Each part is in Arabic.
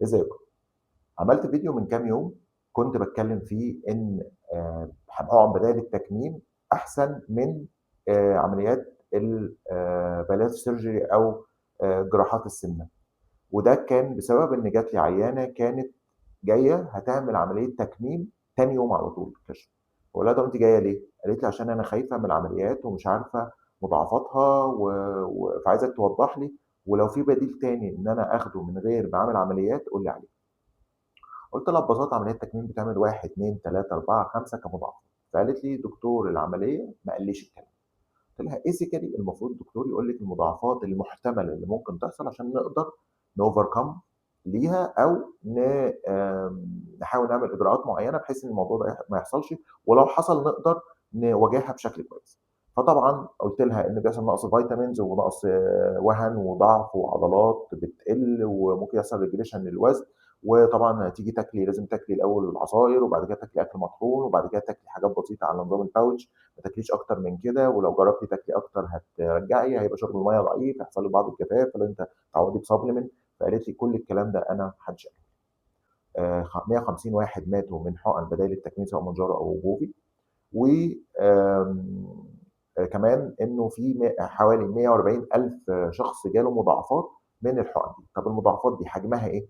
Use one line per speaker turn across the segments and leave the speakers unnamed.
ازيكم؟ عملت فيديو من كام يوم كنت باتكلم فيه إن حقن بدائل التكميم أحسن من عمليات bariatric surgery أو جراحات السمنة، وده كان بسبب إن جات لي عيانة كانت جاية هتعمل عملية تكميم تاني يوم على طول الكشف، باقول لها: "طب أنتِ جاية ليه؟" قالت لي: "عشان أنا خايفة من العمليات ومش عارفة مضاعفاتها فعايزاك توضح لي ولو في بديل تاني إن أنا آخده من غير ما أعمل عمليات قُل لي عليه." قُلت لها: "ببساطة عمليات تكميم بتعمل 1، 2، 3، 4، 5 كمضاعفات." فقالت لي: "دكتور العملية ما قاليش الكلام." قُلت لها: "Ethically المفروض الدكتور يقول لِك المضاعفات المحتملة اللي ممكن تحصل عشان نقدر نovercome ليها أو ن نحاول نعمل إجراءات معيّنة بحيث إن الموضوع ده ما يحصلش، ولو حصل نقدر نواجهها بشكل كويس." فطبعًا قُلت لها إن بيحصل نقص vitamins ونقص وَهَن وضعف وعضلات بتقِل وممكن يحصل regression للوزن، وطبعًا تيجي تاكلي لازم تاكلي الأول عصاير وبعد كده تاكلي أكل مطحون وبعد كده تاكلي حاجات بسيطة على نظام الPouch ما تاكليش أكتر من كده، ولو جربتِ تاكلي أكتر هترجعي، هيبقى شرب المَيّة ضعيف، هيحصل لِك بعض الجفاف، فلازم تعوّضيه بsupplement. فقالت لي: "كل الكلام ده أنا ما حدش قاله لي." 150 واحد ماتوا من حُقن بدايل التكميم سواء منجرو أو Wegovy، و كمان إنه في حوالي 140,000 شخص جاله مضاعفات من الحُقن دي. طب المضاعفات دي حجمها إيه؟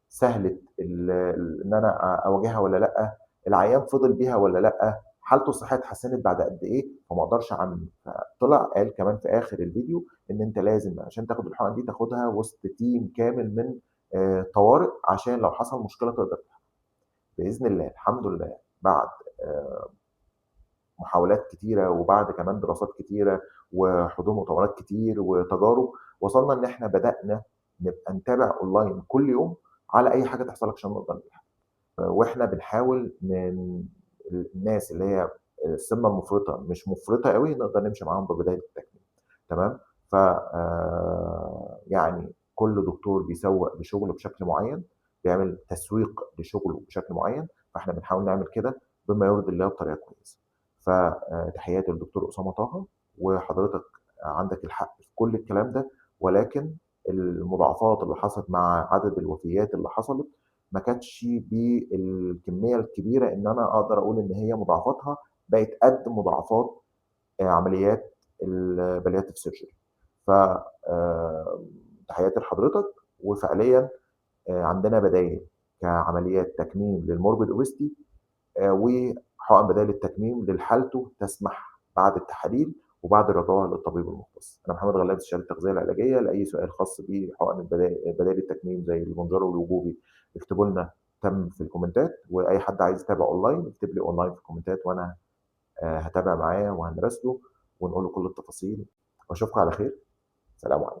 سهلة إن أنا أواجهها والّا لأ، العيان فضل بيها والّا لأ، حالته الصحية اتحسنت بعد قد إيه، فما أقدرش أعمم. فطلع قال كمان في آخر الفيديو إن أنت لازم عشان تاخد الحقن دي تاخدها وسط team كامل من طوارئ عشان لو حصل مشكلة تقدر تلحقها. بإذن الله الحمد لله بعد آآ محاولات كتيرة وبعد كمان دراسات كتيرة وحضور مؤتمرات كتير وتجارب، وصلنا إن إحنا بدأنا نبقى نتابع أونلاين كل يوم على أي حاجة تحصل لك عشان نقدر نلحقها. وإحنا بنحاول الناس اللي هي السمنة المفرطة مش مفرطة أوي نقدر نمشي معاهم ببداية التكميم. تمام. ف يعني كل دكتور بيسوّق لشغله بشكل معيّن، بيعمل تسويق لشغله بشكل معيّن، فإحنا بنحاول نعمل كده بما يرضي الله وبطريقة كويسة. تحياتي للدكتور أسامة طه، وحضرتك عندك الحق في كل الكلام ده، ولكن المضاعفات اللي حصلت مع عدد الوفيات اللي حصلت ما كانتش بالكمية الكبيرة إن أنا أقدر أقول إن هي مضاعفاتها بقت قد مضاعفات عمليات الbariatric surgery. ف تحياتي لحضرتك، وفعليًا عندنا بدايل كعمليات تكميم للmorbid obesity وحقن بدائل التكميم لحالته تسمح بعد التحاليل وبعد الرجوع للطبيب المختص. أنا محمد غلاب استشاري التغذية العلاجية، لأي سؤال خاص بحقن بدائل التكميم زي المونجارو والوجوبي اكتبوا لنا في الكومنتات، وأي حد عايز يتابع أونلاين يكتب لي أونلاين في الكومنتات وأنا هاتابع معاه وهندرس له ونقول له كل التفاصيل، وأشوفكم على خير. سلام عليكم.